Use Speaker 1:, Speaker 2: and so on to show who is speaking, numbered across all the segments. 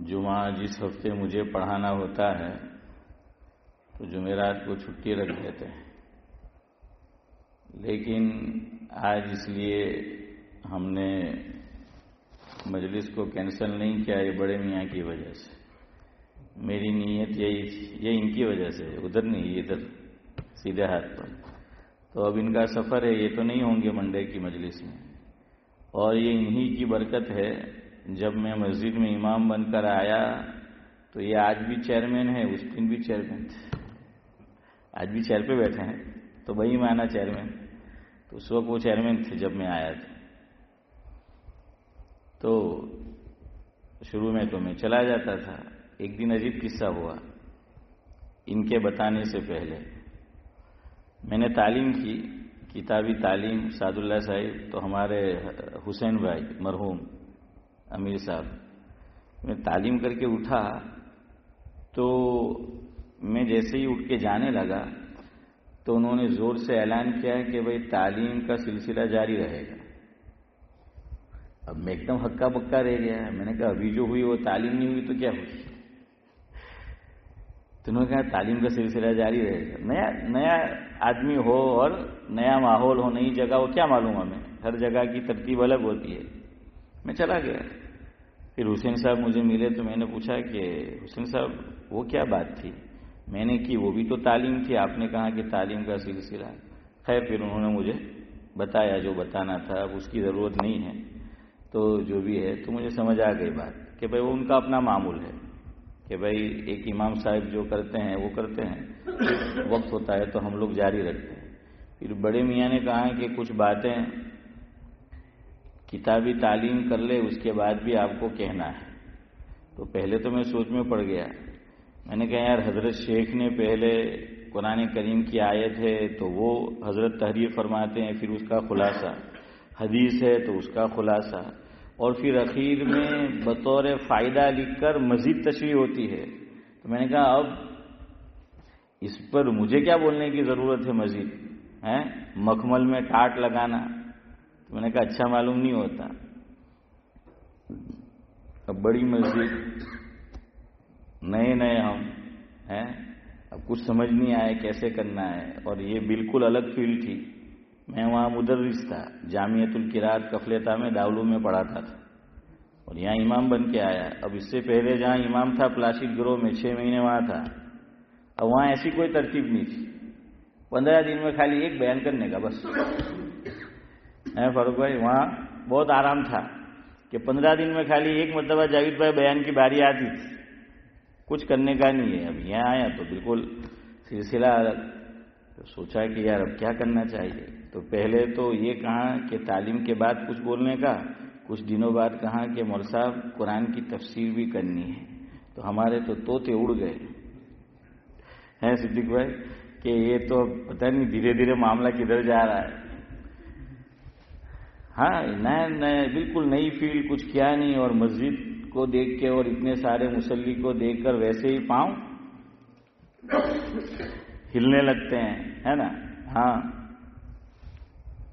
Speaker 1: جمعہ جس ہفتے مجھے پڑھانا ہوتا ہے تو جمعرات کو چھٹی رکھ دیتے ہیں، لیکن آج اس لیے ہم نے مجلس کو کینسل نہیں کیا، یہ بڑے میاں کی وجہ سے۔ میری نیت یہی تھی، یہ ان کی وجہ سے، ادھر نہیں، ادھر سیدھے ہاتھ پر۔ تو اب ان کا سفر ہے، یہ تو نہیں ہوں گے منڈے کی مجلس میں، اور یہ انہی کی برکت ہے۔ جب میں مسجد میں امام بن کر آیا تو یہ آج بھی چیئرمین ہے، اس دن بھی چیئرمین تھے، آج بھی چیئر پہ بیٹھے ہیں، تو وہی مانا چیئرمین، تو اس وقت وہ چیئرمین تھے جب میں آیا تھا۔ تو شروع میں تو میں چلا جاتا تھا۔ ایک دن عجیب قصہ ہوا، ان کے بتانے سے پہلے میں نے تعلیم کی، کتابی تعلیم، سعد اللہ صاحب تو ہمارے حسین بھائی مرحوم امیر صاحب، میں تعلیم کر کے اٹھا تو میں جیسے ہی اٹھ کے جانے لگا تو انہوں نے زور سے اعلان کیا کہ بھئی تعلیم کا سلسلہ جاری رہے گا۔ اب میں ایک دم ہکا بکا رہ گیا، میں نے کہا ابھی جو ہوئی وہ تعلیم نہیں ہوئی تو کیا ہوئی؟ تو انہوں نے کہا تعلیم کا سلسلہ جاری رہے گا۔ نیا آدمی ہو اور نیا ماحول ہو، نئی جگہ ہو، کیا معلوم ہمیں، ہر جگہ کی ترتیب الگ ہوتی ہے۔ میں چلا گیا، پھر حسین صاحب مجھے ملے تو میں نے پوچھا کہ حسین صاحب وہ کیا بات تھی؟ میں نے کی وہ بھی تو تعلیم تھی، آپ نے کہا کہ تعلیم کا سلسلہ۔ خیر پھر انہوں نے مجھے بتایا جو بتانا تھا، اب اس کی ضرورت نہیں ہے، تو جو بھی ہے، تو مجھے سمجھ آ گئی بات کہ بھائی وہ ان کا اپنا معمول ہے کہ بھائی ایک امام صاحب جو کرتے ہیں وہ کرتے ہیں، وقت ہوتا ہے تو ہم لوگ جاری رکھتے ہیں۔ پھر بڑے میاں نے کہا کہ کچھ باتیں کتابی تعلیم کر لے، اس کے بعد بھی آپ کو کہنا ہے۔ تو پہلے تو میں سوچ میں پڑ گیا، میں نے کہا یار حضرت شیخ نے پہلے قرآن کریم کی آیت ہے تو وہ حضرت تحریر فرماتے ہیں، پھر اس کا خلاصہ، حدیث ہے تو اس کا خلاصہ، اور پھر اخیر میں بطور فائدہ لکھ کر مزید تشریح ہوتی ہے۔ تو میں نے کہا اب اس پر مجھے کیا بولنے کی ضرورت ہے مزید، مکمل میں ٹاٹ لگانا؟ تو میں نے کہا اچھا معلوم نہیں ہوتا۔ اب بڑی مسجد، نئے ہم ہیں، اب کچھ سمجھ نہیں آئے کیسے کرنا ہے، اور یہ بالکل الگ فیلڈ تھی۔ میں وہاں مدرس تھا، جامعۃ القراءۃ کفلتہ میں دارالعلوم میں پڑھاتا تھا، اور یہاں امام بن کے آیا۔ اب اس سے پہلے جہاں امام تھا پلاسٹک گروہ میں 6 مہینے وہاں تھا، اب وہاں ایسی کوئی ترتیب نہیں تھی، 15 دن میں خالی ایک بیان کرنے کا بس۔ فاروق بھائی وہاں بہت آرام تھا کہ 15 دن میں خالی ایک مرتبہ جاوید بھائی بیان کی باری آتی تھی، کچھ کرنے کا نہیں ہے۔ اب یہاں آیا تو بالکل سلسلہ الگ۔ تو سوچا کہ یار اب کیا کرنا چاہیے، تو پہلے تو یہ کہا کہ تعلیم کے بعد کچھ بولنے کا، کچھ دنوں بعد کہا کہ مول صاحب قرآن کی تفسیر بھی کرنی ہے۔ تو ہمارے تو طوطے اڑ گئے ہیں صدیق بھائی کہ یہ تو پتہ نہیں دھیرے دھیرے معاملہ کدھر جا رہا ہے۔ ہاں نئے بالکل نئی فیلڈ، کچھ کیا نہیں، اور مسجد کو دیکھ کے اور اتنے سارے مصلی کو دیکھ کر ویسے ہی پاؤں ہلنے لگتے ہیں، ہے نا؟ ہاں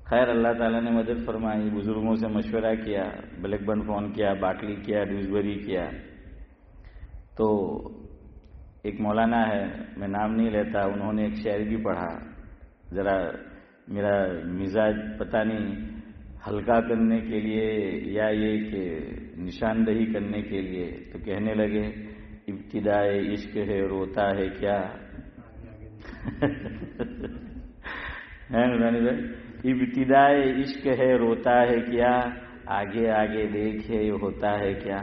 Speaker 1: خیر اللہ تعالیٰ نے مدد فرمائی، بزرگوں سے مشورہ کیا، بلیک برن فون کیا، باٹلی کیا، ڈیوزبری کیا۔ تو ایک مولانا ہے، میں نام نہیں لیتا، انہوں نے ایک شعر بھی پڑھا، ذرا میرا مزاج پتہ نہیں ہلکا کرنے کے لیے یا یہ کہ نشاندہی کرنے کے لیے، تو کہنے لگے ابتدائے عشق ہے روتا ہے کیا ہے نورانی بھائی، ابتدائے عشق ہے روتا ہے کیا، آگے آگے دیکھے ہوتا ہے کیا۔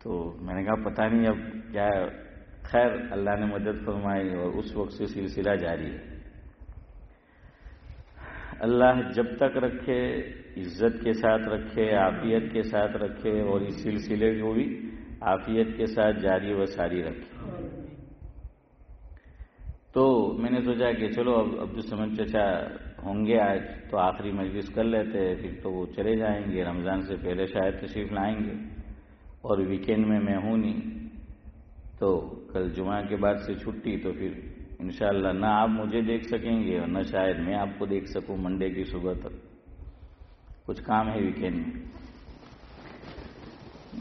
Speaker 1: تو میں نے کہا پتہ نہیں اب کیا، خیر اللہ نے مدد فرمائی اور اس وقت سے سلسلہ جاری ہے۔ اللہ جب تک رکھے، عزت کے ساتھ رکھے، عافیت کے ساتھ رکھے، اور اس سلسلے کو بھی عافیت کے ساتھ جاری و ساری رکھے۔ تو میں نے سوچا کہ چلو اب عبدالصمد چچا ہوں گے آج تو آخری مجلس کر لیتے ہیں، پھر تو وہ چلے جائیں گے، رمضان سے پہلے شاید تشریف لائیں گے، اور ویکینڈ میں ہوں نہیں، تو کل جمعہ کے بعد سے چھٹی، تو پھر انشاءاللہ نہ آپ مجھے دیکھ سکیں گے اور نہ شاید میں آپ کو دیکھ سکوں منڈے کی صبح تک، کچھ کام ہے ویکینڈ میں۔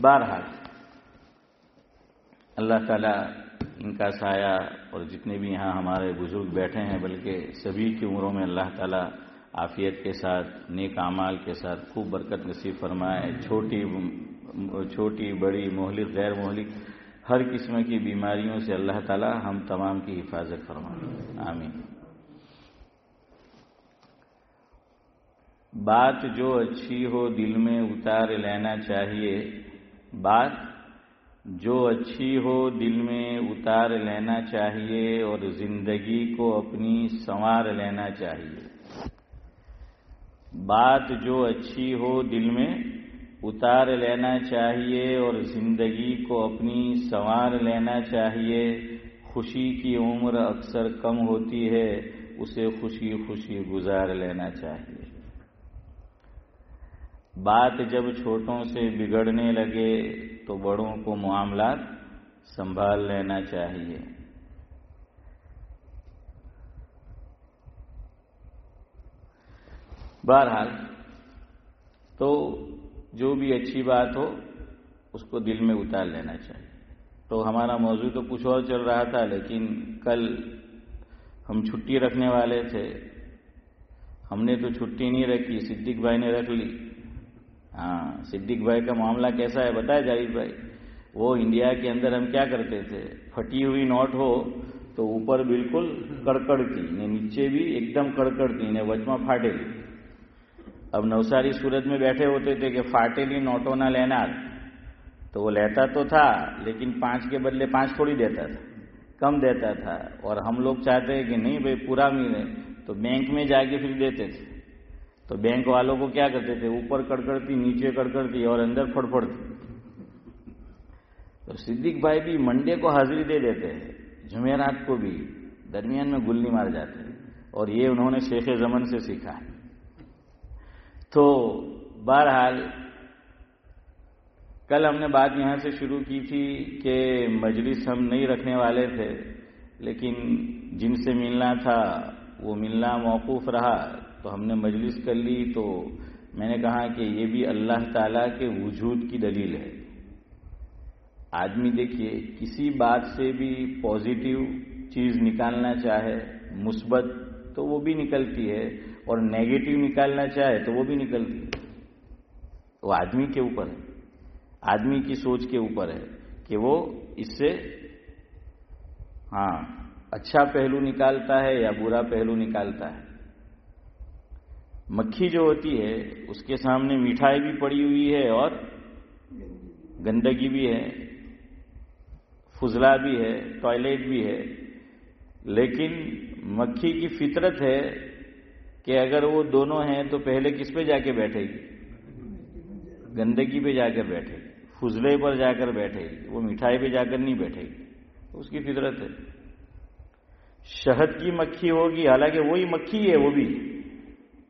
Speaker 1: بہرحال اللہ تعالیٰ ان کا سایہ اور جتنے بھی یہاں ہمارے بزرگ بیٹھے ہیں بلکہ سبھی کی عمروں میں اللہ تعالیٰ عافیت کے ساتھ نیک اعمال کے ساتھ خوب برکت نصیب فرمائے. چھوٹی بڑی مہلک غیر مہلک ہر قسم کی بیماریوں سے اللہ تعالیٰ ہم تمام کی حفاظت فرمائے. آمین. بات جو اچھی ہو دل میں اتار لینا چاہیے. بات جو اچھی ہو دل میں اتار لینا چاہیے اور زندگی کو اپنی سنوار لینا چاہیے. بات جو اچھی ہو دل میں اتار لینا چاہیے اور زندگی کو اپنی سنوار لینا چاہیے. خوشی کی عمر اکثر کم ہوتی ہے اسے خوشی خوشی گزار لینا چاہیے. بات جب چھوٹوں سے بگڑنے لگے تو بڑوں کو معاملات سنبھال لینا چاہیے. بہرحال تو جو بھی اچھی بات ہو اس کو دل میں اتار لینا چاہیے. تو ہمارا موضوع تو کچھ اور چل رہا تھا لیکن کل ہم چھٹی رکھنے والے تھے. ہم نے تو چھٹی نہیں رکھی, صدیق بھائی نے رکھ لی. ہاں, صدیق بھائی کا معاملہ کیسا ہے بتائے جاوید بھائی. وہ انڈیا کے اندر ہم کیا کرتے تھے, پھٹی ہوئی نوٹ ہو تو اوپر بالکل کڑکڑتی نے, نیچے بھی ایک دم کڑکڑتی نے, وچما پھاٹے لی. اب نوساری صورت میں بیٹھے ہوتے تھے کہ فاٹے لی نوٹوں نہ لینا, تو وہ لیتا تو تھا لیکن 5 کے بدلے 5 تھوڑی دیتا تھا, کم دیتا تھا. اور ہم لوگ چاہتے ہیں کہ نہیں بھائی پورا ملے تو بینک میں جا کے پھر دیتے تھے. تو بینک والوں کو کیا کرتے تھے, اوپر کڑکڑتی نیچے کڑکڑتی اور اندر پھڑپھڑتی. تو صدیق بھائی بھی منڈے کو حاضری دے دیتے ہیں, جمعرات کو بھی درمیان میں گلی مار جاتے ہیں, اور یہ انہوں نے شیخ زمن سے سیکھا ہے. تو بہرحال کل ہم نے بات یہاں سے شروع کی تھی کہ مجلس ہم نہیں رکھنے والے تھے, لیکن جن سے ملنا تھا وہ ملنا موقوف رہا تو ہم نے مجلس کر لی. تو میں نے کہا کہ یہ بھی اللہ تعالیٰ کے وجود کی دلیل ہے. آدمی دیکھیے کسی بات سے بھی پازیٹیو چیز نکالنا چاہے مثبت تو وہ بھی نکلتی ہے, اور نیگیٹو نکالنا چاہے تو وہ بھی نکلتی ہے. وہ آدمی کے اوپر ہے, آدمی کی سوچ کے اوپر ہے کہ وہ اس سے اچھا پہلو نکالتا ہے یا برا پہلو نکالتا ہے. مکھی جو ہوتی ہے اس کے سامنے مٹھائی بھی پڑی ہوئی ہے اور گندگی بھی ہے, فضلہ بھی ہے, ٹوائلٹ بھی ہے, لیکن مکھی کی فطرت ہے کہ اگر وہ دونوں ہیں تو پہلے کس پہ جا کے بیٹھے گی, گندگی پہ جا کر بیٹھے گی, فضلے پر جا کر بیٹھے گی, وہ مٹھائی پہ جا کر نہیں بیٹھے گی. اس کی فطرت ہے. شہد کی مکھی ہوگی, حالانکہ وہی مکھی ہے وہ بھی,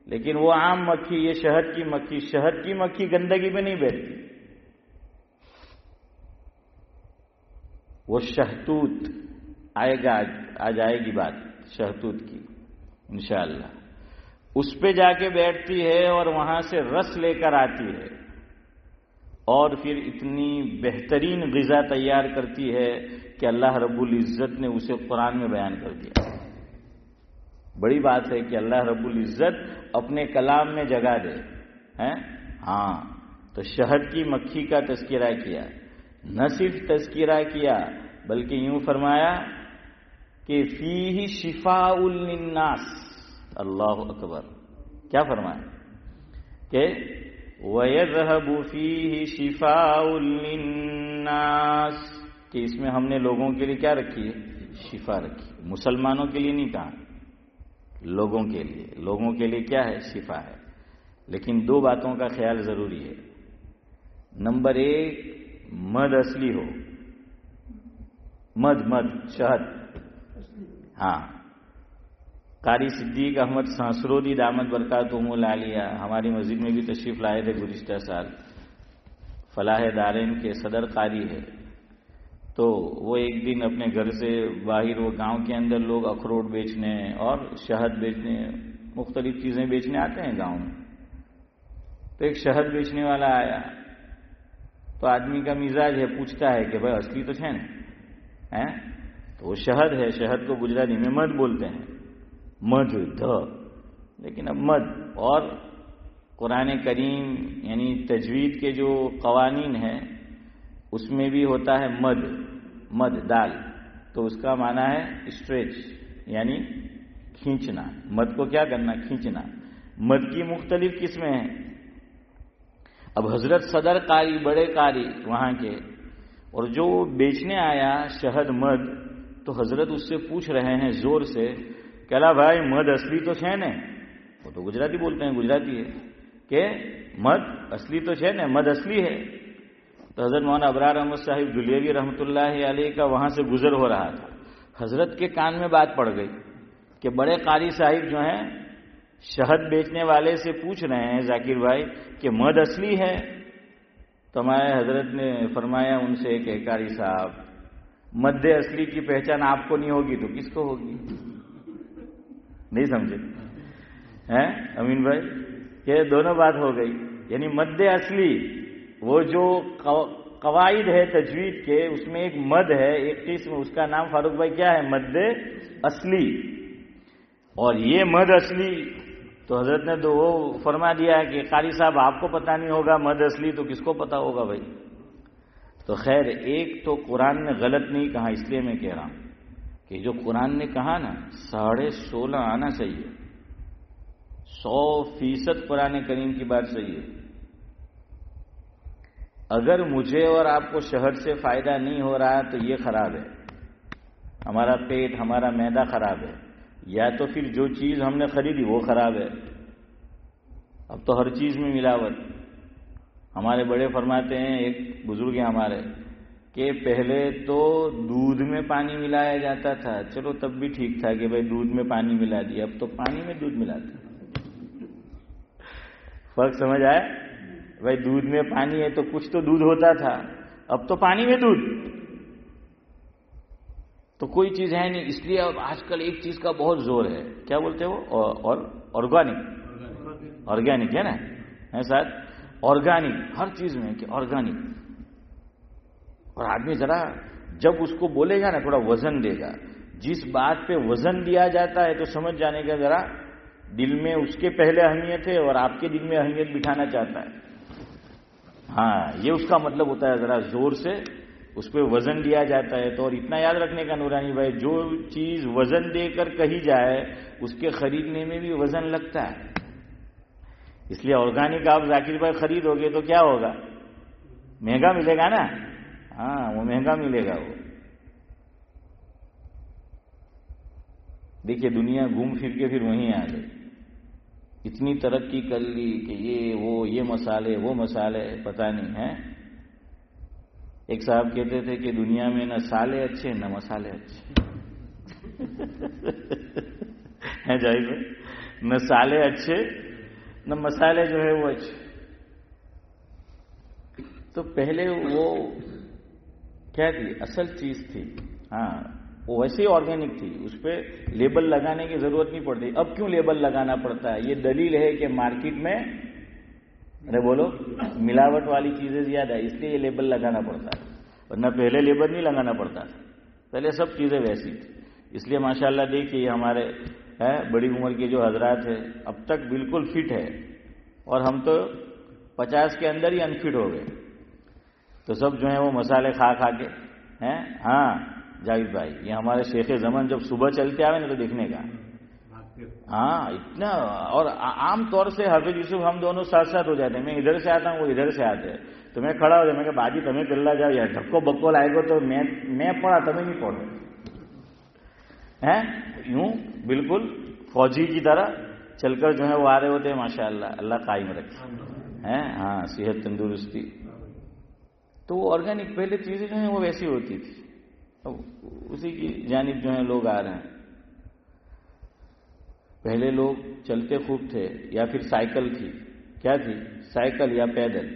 Speaker 1: لیکن وہ عام مکھی, یہ شہد کی مکھی. شہد کی مکھی گندگی پہ نہیں بیٹھتی, وہ شہتوت آئے گا, آج آئے گی بات شہتوت کی انشاءاللہ. اس پہ جا کے بیٹھتی ہے اور وہاں سے رس لے کر آتی ہے, اور پھر اتنی بہترین غذا تیار کرتی ہے کہ اللہ رب العزت نے اسے قرآن میں بیان کر دیا. بڑی بات ہے کہ اللہ رب العزت اپنے کلام میں جگہ دے. تو شہد کی مکھی کا تذکرہ کیا, نہ صرف تذکرہ کیا بلکہ یوں فرمایا کہ فیہ شفاء للناس. اللہ اکبر, کیا فرمایا کہ وَيَذْهَبُ فِيهِ شِفَاءٌ لِلنَّاسِ, کہ اس میں ہم نے لوگوں کے لیے کیا رکھی ہے, شفا رکھی. مسلمانوں کے لیے نہیں کہا, لوگوں کے لیے. لوگوں کے لیے کیا ہے, شفا ہے. لیکن 2 باتوں کا خیال ضروری ہے. نمبر 1, مد اصلی ہو, مد شہد. قاری صدیق احمد سانسرودی دامت برکاتہم العالیہ ہماری مسجد میں بھی تشریف لائے تھے گزشتہ سال. فلاح دارین کے صدر قاری ہے. تو وہ ایک دن اپنے گھر سے باہر, وہ گاؤں کے اندر لوگ اخروٹ بیچنے اور شہد بیچنے, مختلف چیزیں بیچنے آتے ہیں گاؤں میں. تو ایک شہد بیچنے والا آیا, تو آدمی کا مزاج ہے, پوچھتا ہے کہ بھائی اصلی تو ہے نا, ہیں تو وہ شہد ہے. شہد کو گجراتی میں مد بولتے ہیں, مدھ لیکن اب مد. اور قرآن کریم یعنی تجوید کے جو قوانین ہیں اس میں بھی ہوتا ہے مد دال, تو اس کا معنی ہے اسٹریچ یعنی کھینچنا. مد کو کیا کرنا؟ کھینچنا. مد کی مختلف قسمیں ہیں. اب حضرت صدر قاری, بڑے قاری وہاں کے, اور جو بیچنے آیا شہد مد, تو حضرت اس سے پوچھ رہے ہیں زور سے کہ اللہ بھائی مد اصلی تو ہے نا؟ وہ تو گجراتی بولتے ہیں, گجراتی ہے, کہ مد اصلی تو ہے نا, مد اصلی ہے. تو حضرت مولانا ابرار احمد صاحب دلیوی رحمۃ اللہ علیہ کا وہاں سے گزر ہو رہا تھا. حضرت کے کان میں بات پڑ گئی کہ بڑے قاری صاحب جو ہیں شہد بیچنے والے سے پوچھ رہے ہیں ذاکر بھائی کہ مد اصلی ہے. تو ہمارے حضرت نے فرمایا ان سے کہ قاری صاحب مد اصلی کی پہچان آپ کو نہیں ہوگی تو کس کو ہوگی؟ نہیں سمجھے ہیں امین بھائی؟ کہ دونوں بات ہو گئی. یعنی مد اصلی وہ جو قواعد ہے تجوید کے, اس میں ایک مد ہے, ایک قسم, اس کا نام فاروق بھائی کیا ہے؟ مد اصلی. اور یہ مد اصلی تو حضرت نے تو وہ فرما دیا کہ قاری صاحب آپ کو پتہ نہیں ہوگا مد اصلی تو کس کو پتہ ہوگا بھائی. تو خیر ایک تو قرآن نے غلط نہیں کہا, اس لیے میں کہہ رہا ہوں کہ جو قرآن نے کہا نا 16.5 آنا چاہیے, 100% قرآن کریم کی بات صحیح ہے. اگر مجھے اور آپ کو شہد سے فائدہ نہیں ہو رہا تو یہ خراب ہے, ہمارا پیٹ, ہمارا معدہ خراب ہے, یا تو پھر جو چیز ہم نے خریدی وہ خراب ہے. اب تو ہر چیز میں ملاوٹ. ہمارے بڑے فرماتے ہیں, ایک بزرگ ہیں ہمارے, کہ پہلے تو دودھ میں پانی ملایا جاتا تھا, چلو تب بھی ٹھیک تھا کہ بھائی دودھ میں پانی ملا دیا, اب تو پانی میں دودھ ملاتے. فرق سمجھ آیا؟ بھائی دودھ میں پانی ہے تو کچھ تو دودھ ہوتا تھا, اب تو پانی میں دودھ, تو کوئی چیز ہے نہیں. اس لیے اب آج کل ایک چیز کا بہت زور ہے, کیا بولتے ہیں وہ, اور آرگینک ہے نا, ہے ساتھ آرگینک ہر چیز میں کہ آرگینک. اور آدمی ذرا جب اس کو بولے گا نا تھوڑا وزن دے گا. جس بات پہ وزن دیا جاتا ہے تو سمجھ جانے کا ذرا دل میں اس کے پہلے اہمیت ہے اور آپ کے دل میں اہمیت بٹھانا چاہتا ہے. ہاں یہ اس کا مطلب ہوتا ہے, ذرا زور سے اس پہ وزن دیا جاتا ہے. تو اور اتنا یاد رکھنے کا نورانی بھائی, جو چیز وزن دے کر کہی جائے اس کے خریدنے میں بھی وزن لگتا ہے. اس لیے آرگینک آپ ذاکر بھائی خریدو گے تو کیا ہوگا؟ مہنگا ملے گا نا. ہاں وہ مہنگا ملے گا. وہ دیکھیے دنیا گھوم پھر کے پھر وہیں آ گئی, اتنی ترقی کر لی کہ یہ مسالے وہ مسالے پتہ نہیں ہیں. ایک صاحب کہتے تھے کہ دنیا میں نہ سالے اچھے نہ مسالے اچھے ہیں جائز بھائی, نہ سالے اچھے نہ مسالے جو ہے وہ اچھے. تو پہلے وہ کیا تھی, اصل چیز تھی, ہاں وہ ویسے ہی آرگینک تھی, اس پہ لیبل لگانے کی ضرورت نہیں پڑتی. اب کیوں لیبل لگانا پڑتا ہے؟ یہ دلیل ہے کہ مارکیٹ میں ارے بولو ملاوٹ والی چیزیں زیادہ ہے, اس لیے یہ لیبل لگانا پڑتا ہے. ورنہ پہلے لیبل نہیں لگانا پڑتا تھا, پہلے سب چیزیں ویسی تھی. اس لیے ماشاءاللہ دیکھیے ہمارے بڑی عمر کے جو حضرات ہیں اب تک بالکل فٹ ہے, اور ہم تو 50 کے اندر ہی انفٹ ہو گئے. تو سب جو ہیں وہ مسالے کھا کے ہیں. ہاں جاوید بھائی, یہ ہمارے شیخ زمان جب صبح چلتے آئے نا تو دیکھنے کا, ہاں اتنا. اور عام طور سے حافظ یوسف ہم دونوں ساتھ ساتھ ہو جاتے ہیں, میں ادھر سے آتا ہوں وہ ادھر سے آتے ہیں, تو میں کھڑا ہو جاؤں, میں کہ باجی تمہیں چلنا جاؤ یار, دھکو بکو لائے گو تو میں پڑھا تمہیں نہیں پڑھو ہیں. یوں بالکل فوجی کی طرح چل کر جو ہے وہ آ رہے ہوتے ہیں. ماشاء اللہ, اللہ قائم رکھے ہیں. ہاں صحت تندرستی. تو وہ آرگینک پہلے چیزیں جو ہیں وہ ویسی ہوتی تھی, اسی کی جانب جو ہیں لوگ آ رہے ہیں. پہلے لوگ چلتے خوب تھے, یا پھر سائیکل تھی, کیا تھی, سائیکل یا پیدل.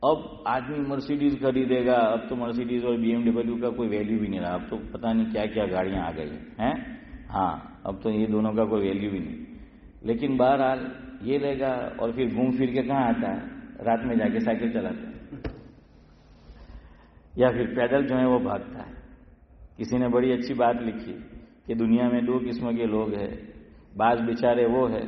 Speaker 1: اب آدمی مرسیڈیز خریدے گا, اب تو مرسیڈیز اور BMW کا کوئی ویلیو بھی نہیں رہا, اب تو پتہ نہیں کیا کیا گاڑیاں آ گئی ہیں. ہاں اب تو یہ دونوں کا کوئی ویلیو بھی نہیں. لیکن بہرحال یہ لے گا اور پھر گھوم پھر کے کہاں آتا ہے, رات میں جا کے سائیکل چلاتا ہے, یا پھر پیدل جو ہے وہ بھاگتا ہے. کسی نے بڑی اچھی بات لکھی کہ دنیا میں 2 قسم کے لوگ ہیں. بعض بیچارے وہ ہے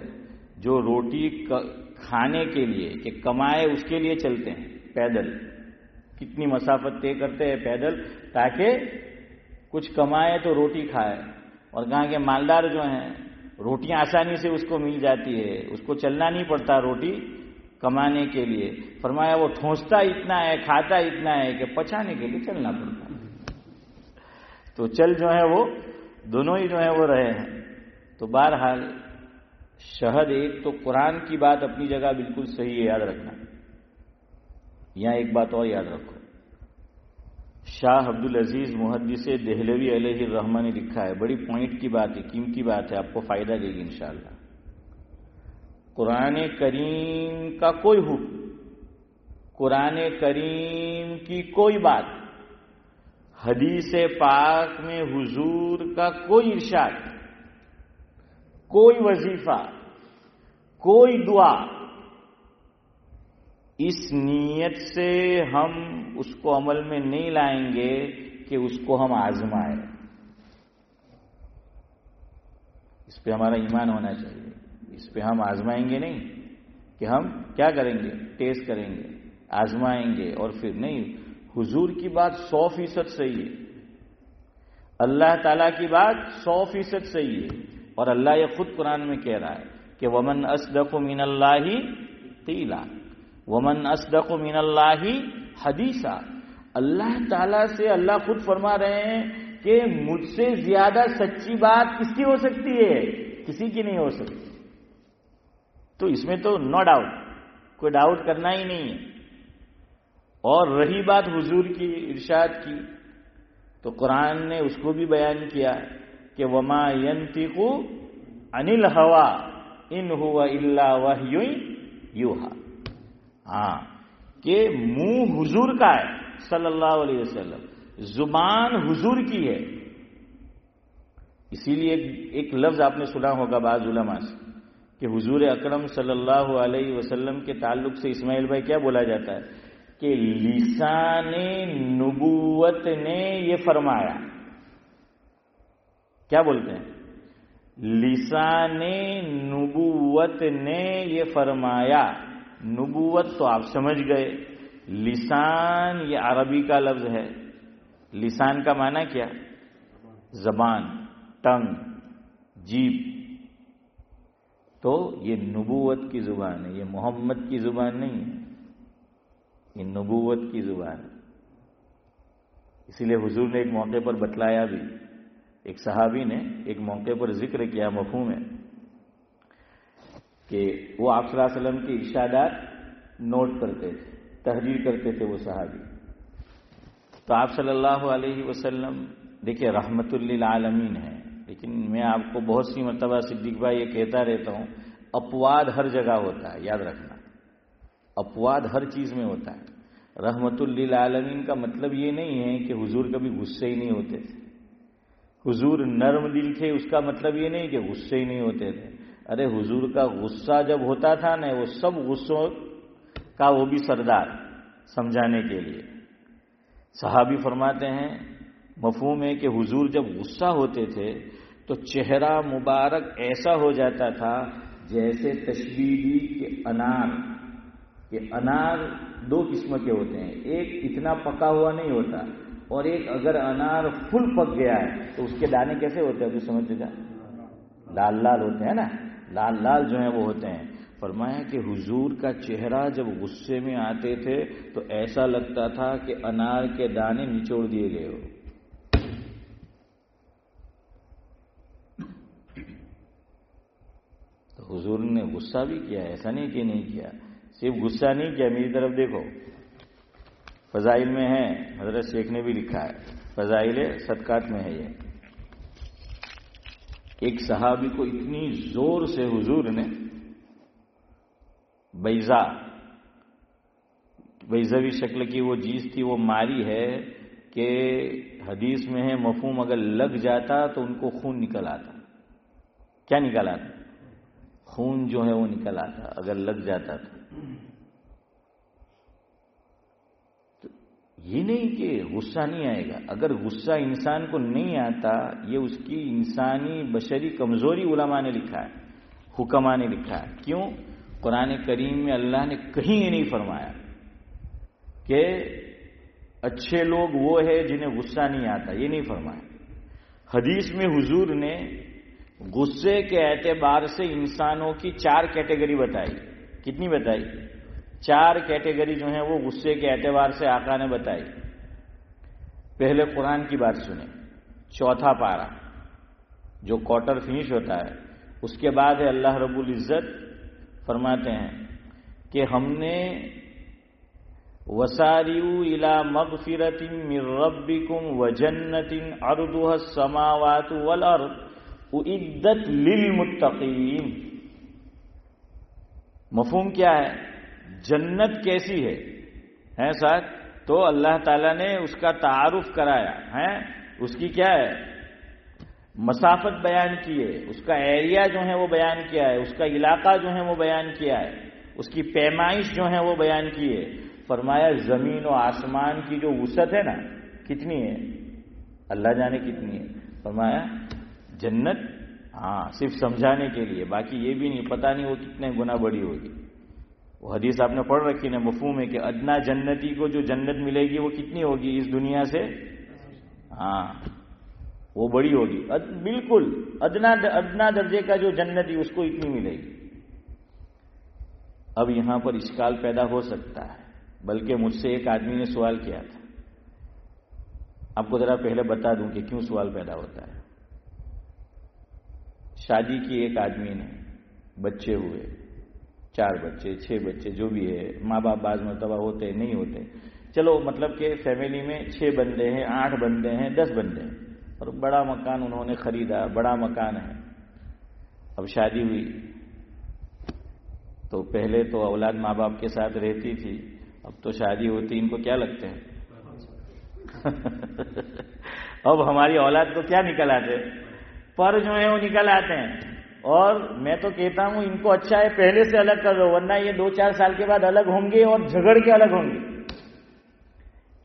Speaker 1: جو روٹی کھانے کے لیے کہ کمائے اس کے لیے چلتے ہیں پیدل، کتنی مسافت طے کرتے ہیں پیدل تاکہ کچھ کمائے تو روٹی کھائے. اور کہاں کے مالدار جو ہیں روٹیاں آسانی سے اس کو مل جاتی ہے، اس کو چلنا نہیں پڑتا روٹی کمانے کے لیے. فرمایا وہ ٹھونستا اتنا ہے، کھاتا اتنا ہے کہ پچانے کے لیے چلنا پڑتا ہے. تو چل جو ہے وہ دونوں ہی جو ہے وہ رہے ہیں. تو بہرحال شہد ایک تو قرآن کی بات اپنی جگہ بالکل صحیح ہے، یاد رکھنا. یہاں ایک بات اور یاد رکھو، شاہ عبدالعزیز محدث دہلوی علیہ الرحمہ نے لکھا ہے، بڑی پوائنٹ کی بات ہے، قیمتی بات ہے، آپ کو فائدہ دے گی انشاءاللہ. قرآن کریم کا کوئی حکم، قرآن کریم کی کوئی بات، حدیث پاک میں حضور کا کوئی ارشاد، کوئی وظیفہ، کوئی دعا، اس نیت سے ہم اس کو عمل میں نہیں لائیں گے کہ اس کو ہم آزمائیں. اس پہ ہمارا ایمان ہونا چاہیے. اس پہ ہم آزمائیں گے نہیں کہ ہم کیا کریں گے، ٹیسٹ کریں گے، آزمائیں گے اور پھر نہیں. حضور کی بات 100% صحیح ہے، اللہ تعالیٰ کی بات 100% صحیح ہے. اور اللہ یہ خود قرآن میں کہہ رہا ہے کہ وَمَنْ أَصْدَقُ مِنَ اللَّهِ قِيلًا وَمَنْ أَصْدَقُ مِنَ اللَّهِ حَدِيثًا. اللہ تعالیٰ سے اللہ خود فرما رہے ہیں کہ مجھ سے زیادہ سچی بات کس کی ہو سکتی ہے؟ کسی کی نہیں ہو سکتی. تو اس میں تو نو ڈاؤٹ، کوئی ڈاؤٹ کرنا ہی نہیں ہے. اور رہی بات حضور کی ارشاد کی تو قرآن نے اس کو بھی بیان کیا کہ وما ينطق عن الهوى ان هو الا وحی یوحی. ہاں کہ منہ حضور کا ہے صلی اللہ علیہ وسلم، زبان حضور کی ہے. اسی لیے ایک لفظ آپ نے سنا ہوگا بعض علماء سے کہ حضور اکرم صلی اللہ علیہ وسلم کے تعلق سے اسماعیل بھائی کیا بولا جاتا ہے کہ لسان نبوت نے یہ فرمایا. کیا بولتے ہیں؟ لسان نبوت نے یہ فرمایا. نبوت تو آپ سمجھ گئے، لسان یہ عربی کا لفظ ہے. لسان کا معنی کیا؟ زبان، ٹنگ، جیب. تو یہ نبوت کی زبان ہے، یہ محمد کی زبان نہیں ہے، یہ نبوت کی زبان ہے. اسی لیے حضور نے ایک موقع پر بتلایا بھی، ایک صحابی نے ایک موقع پر ذکر کیا مفہوم ہے کہ وہ آپ صلی اللہ علیہ وسلم کے ارشادات نوٹ کرتے تھے، تحریر کرتے تھے وہ صحابی. تو آپ صلی اللہ علیہ وسلم دیکھیں رحمت للعالمین ہے، لیکن میں آپ کو بہت سی مرتبہ صدیق بھائی یہ کہتا رہتا ہوں، اپواد ہر جگہ ہوتا ہے، یاد رکھنا. اپواد ہر چیز میں ہوتا ہے. رحمت للعالمین کا مطلب یہ نہیں ہے کہ حضور کبھی غصے ہی نہیں ہوتے تھے. حضور نرم دل تھے اس کا مطلب یہ نہیں کہ غصے ہی نہیں ہوتے تھے. ارے حضور کا غصہ جب ہوتا تھا نا، وہ سب غصوں کا وہ بھی سردار سمجھانے کے لیے. صحابی فرماتے ہیں مفہوم ہے کہ حضور جب غصہ ہوتے تھے تو چہرہ مبارک ایسا ہو جاتا تھا جیسے تشبیہ دی کہ انار. کہ انار 2 قسم کے ہوتے ہیں، ایک اتنا پکا ہوا نہیں ہوتا اور ایک اگر انار فل پک گیا ہے تو اس کے دانے کیسے ہوتے ہیں؟ تو سمجھ جا، لال لال ہوتے ہیں نا، لال لال جو ہیں وہ ہوتے ہیں. فرمایا کہ حضور کا چہرہ جب غصے میں آتے تھے تو ایسا لگتا تھا کہ انار کے دانے نچوڑ دیے گئے ہو. تو حضور نے غصہ بھی کیا، ایسا نہیں کہ نہیں کیا. صرف غصہ نہیں کیا، میری طرف دیکھو، فضائل میں ہے، حضرت شیخ نے بھی لکھا ہے، فضائل صدقات میں ہے یہ. ایک صحابی کو اتنی زور سے حضور نے بیضوی شکل کی وہ چیز تھی وہ ماری ہے کہ حدیث میں ہے مفہوم اگر لگ جاتا تو ان کو خون نکل آتا. کیا نکل آتا؟ خون جو ہے وہ نکل آتا اگر لگ جاتا تو یہ نہیں کہ غصہ نہیں آئے گا. اگر غصہ انسان کو نہیں آتا، یہ اس کی انسانی بشری کمزوری علماء نے لکھا ہے، حکماء نے لکھا ہے. کیوں؟ قرآن کریم میں اللہ نے کہیں یہ نہیں فرمایا کہ اچھے لوگ وہ ہے جنہیں غصہ نہیں آتا، یہ نہیں فرمایا. حدیث میں حضور نے غصے کے اعتبار سے انسانوں کی 4 کیٹیگری بتائی. کتنی بتائی؟ 4 کیٹیگری جو ہیں وہ غصے کے اعتبار سے آقا نے بتائی. پہلے قرآن کی بات سنیں، 4 پارہ جو کوارٹر فنش ہوتا ہے، اس کے بعد ہے اللہ رب العزت فرماتے ہیں کہ ہم نے وَسَارِعُوا إِلَى مَغْفِرَةٍ مِّن رَّبِّكُمْ وَجَنَّةٍ عَرْضُهَا السَّمَاوَاتُ وَالْأَرْضُ اُعِدَّتْ لِلْمُتَّقِينَ. مفہوم کیا ہے؟ جنت کیسی ہے ساتھ؟ تو اللہ تعالیٰ نے اس کا تعارف کرایا ہے، اس کی کیا ہے؟ مسافت بیان کی ہے، اس کا ایریا جو ہے وہ بیان کیا ہے، اس کا علاقہ جو ہے وہ بیان کیا ہے، اس کی پیمائش جو ہے وہ بیان کی ہے. فرمایا زمین و آسمان کی جو وسعت ہے نا، کتنی ہے؟ اللہ جانے کتنی ہے. فرمایا جنت صرف سمجھانے کے لیے، باقی یہ بھی نہیں، پتہ نہیں وہ کتنے گنا بڑی ہوگی. وہ حدیث آپ نے پڑھ رکھی نا، مفہوم ہے کہ ادنا جنتی کو جو جنت ملے گی وہ کتنی ہوگی اس دنیا سے؟ وہ بڑی ہوگی، بالکل ادنا درجے کا جو جنتی اس کو اتنی ملے گی. اب یہاں پر اشکال پیدا ہو سکتا ہے، بلکہ مجھ سے ایک آدمی نے سوال کیا تھا. آپ کو ذرا پہلے بتا دوں کہ کیوں سوال پیدا ہوتا ہے. شادی کی ایک آدمی نے، بچے ہوئے، 4 بچے 6 بچے جو بھی ہے، ماں باپ بعض مرتبہ ہوتے نہیں ہوتے، چلو مطلب کہ فیملی میں 6 بندے ہیں، 8 بندے ہیں، 10 بندے ہیں، اور بڑا مکان انہوں نے خریدا، بڑا مکان ہے. اب شادی ہوئی تو پہلے تو اولاد ماں باپ کے ساتھ رہتی تھی، اب تو شادی ہوتی ان کو کیا لگتے ہیں؟ اب ہماری اولاد کو کیا نکل آتے؟ پر جو ہے وہ نکل آتے ہیں. اور میں تو کہتا ہوں ان کو اچھا ہے پہلے سے الگ کر دو، ورنہ یہ 2-4 سال کے بعد الگ ہوں گے اور جھگڑ کے الگ ہوں گے.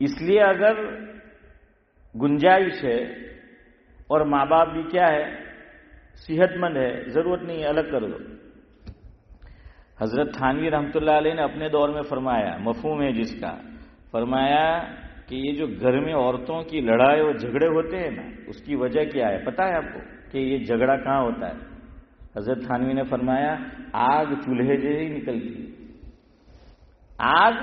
Speaker 1: اس لیے اگر گنجائش ہے اور ماں باپ بھی کیا ہے، صحت مند ہے، ضرورت نہیں ہے الگ کر دو. حضرت تھانوی رحمۃ اللہ علیہ نے اپنے دور میں فرمایا، مفہوم ہے جس کا، فرمایا کہ یہ جو گھر میں عورتوں کی لڑائی اور جھگڑے ہوتے ہیں نا، اس کی وجہ کیا ہے پتہ ہے آپ کو کہ یہ جھگڑا کہاں ہوتا ہے؟ حضرت تھانوی نے فرمایا آگ چولہے سے ہی نکلتی ہے. آگ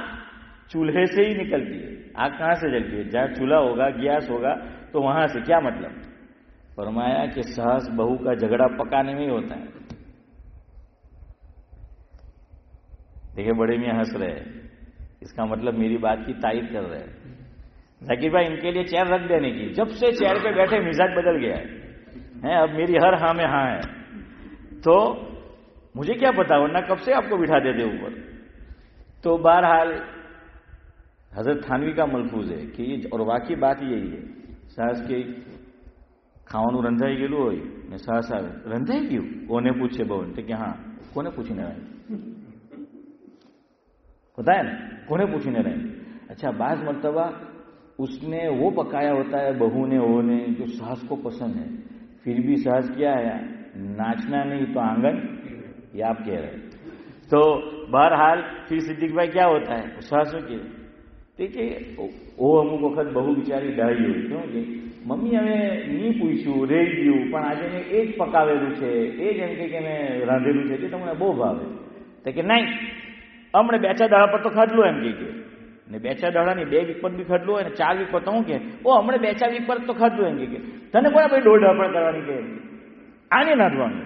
Speaker 1: چولہے سے ہی نکلتی ہے. آگ کہاں سے جلتی ہے؟ جہاں چولہا ہوگا، گیس ہوگا، تو وہاں سے. کیا مطلب؟ فرمایا کہ ساس بہو کا جھگڑا پکانے میں ہی ہوتا ہے. دیکھیں بڑے میاں ہنس رہے ہیں، اس کا مطلب میری بات کی تائید کر رہے ہیں. ذکیر بھائی ان کے لیے چیئر رکھ دینے کی، جب سے چیئر پہ بیٹھے مزاج بدل گیا ہے، اب میری ہر ہاں میں ہاں ہے. تو مجھے کیا پتا، ورنہ کب سے آپ کو بٹھا دیتے اوپر. تو بہرحال حضرت تھانوی کا ملفوظ ہے کہ یہ، اور واقعی بات یہی ہے، ساس کے کھاوانوں رنધાઈ ગયેલું હોય ને સાસ આવે રંધાઈ ગયું કોને પૂછે બહુને તો કે હા કોને પૂછીને આવે ہوتا ہے نا، کونے پوچھنے رہے. اچھا بعض مرتبہ اس نے وہ پکایا ہوتا ہے بہو نے وہ نے جو ساس کو پسند ہے، پھر بھی ساس کیا ہے، ناچنا نہیں تو آنگن، یہ آپ کہہ رہے ہیں. تو بہرحال پھر صدیق بھائی کیا ہوتا ہے ساسوں کے دیکھیے وہ અમુક વખત બહુ બિચારી ડાહી હોય. શું કે મમ્મી હવે નહીં પૂછ્યું રહી ગયું, પણ આજે મેં એ જ પકાવેલું છે, એ જ એમ કે મેં રાંધેલું છે તે તમને બહુ ભાવે. તો કે નહીં હમણે 2-4 દાડા પર તો ખાધલું એમ કે ને 2-4 દાડાની 2 વીક પર બી ખાધલું હોય ને 4 વીક પર તો હું કે ઓ હમણે 2-4 વીક પર તો ખાધલું એમ કે તને કોને ભાઈ દોઢ ડાપણ કરવાની કે આને નાધવાનું.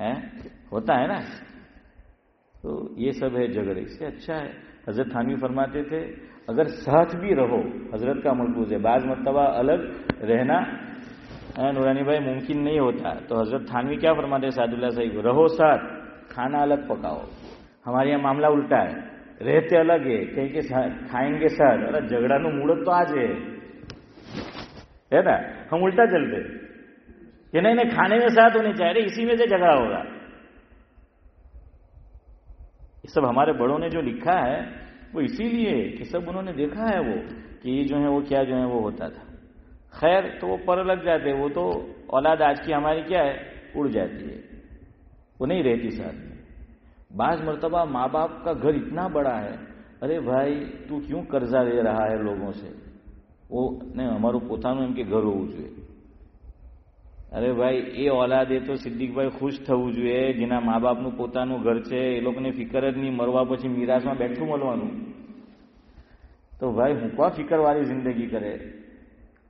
Speaker 1: ہے ہوتا ہے نا. تو یہ سب ہے جھگڑے. اس سے اچھا ہے. حضرت تھانوی فرماتے تھے اگر ساتھ بھی رہو، حضرت کا ملفوظ ہے، بعض مرتبہ الگ رہنا نورانی بھائی ممکن نہیں ہوتا. تو حضرت تھانوی کیا فرماتے ہیں سعد اللہ صاحب، رہو ساتھ، کھانا الگ پکاؤ. ہمارے یہاں معاملہ الٹا ہے، رہتے الگ ہے، کہیں کہ کھائیں گے ساتھ. ارے جھگڑا نو موڑ تو آج ہے نا. ہم الٹا چلتے کہ نہیں کھانے میں ساتھ ہونے چاہیے، اسی میں سے جھگڑا ہوگا. یہ سب ہمارے بڑوں نے جو لکھا ہے وہ اسی لیے کہ سب انہوں نے دیکھا ہے وہ کہ یہ جو ہے وہ کیا جو ہے وہ ہوتا تھا. خیر تو وہ پر لگ جاتے، وہ تو اولاد آج کی ہماری کیا ہے اڑ جاتی ہے، وہ نہیں رہتی ساتھ میں. بعض مرتبہ ماں باپ کا گھر اتنا بڑا ہے، ارے بھائی تو کیوں قرضہ لے رہا ہے لوگوں سے، وہ نہیں ہمارو પોતાનું એમ કે ઘર હોવું જોઈએ. અરે ભાઈ એ ઓલાદે તો સિદ્દીકભાઈ ખુશ થવું જોઈએ જેના મા બાપનું પોતાનું ઘર છે, એ લોકોને ફિકર જ નહીં, મરવા પછી મીરાસમાં બેઠું મળવાનું. તો ભાઈ હું કો ફિકરવાળી જિંદગી કરે.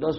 Speaker 1: 10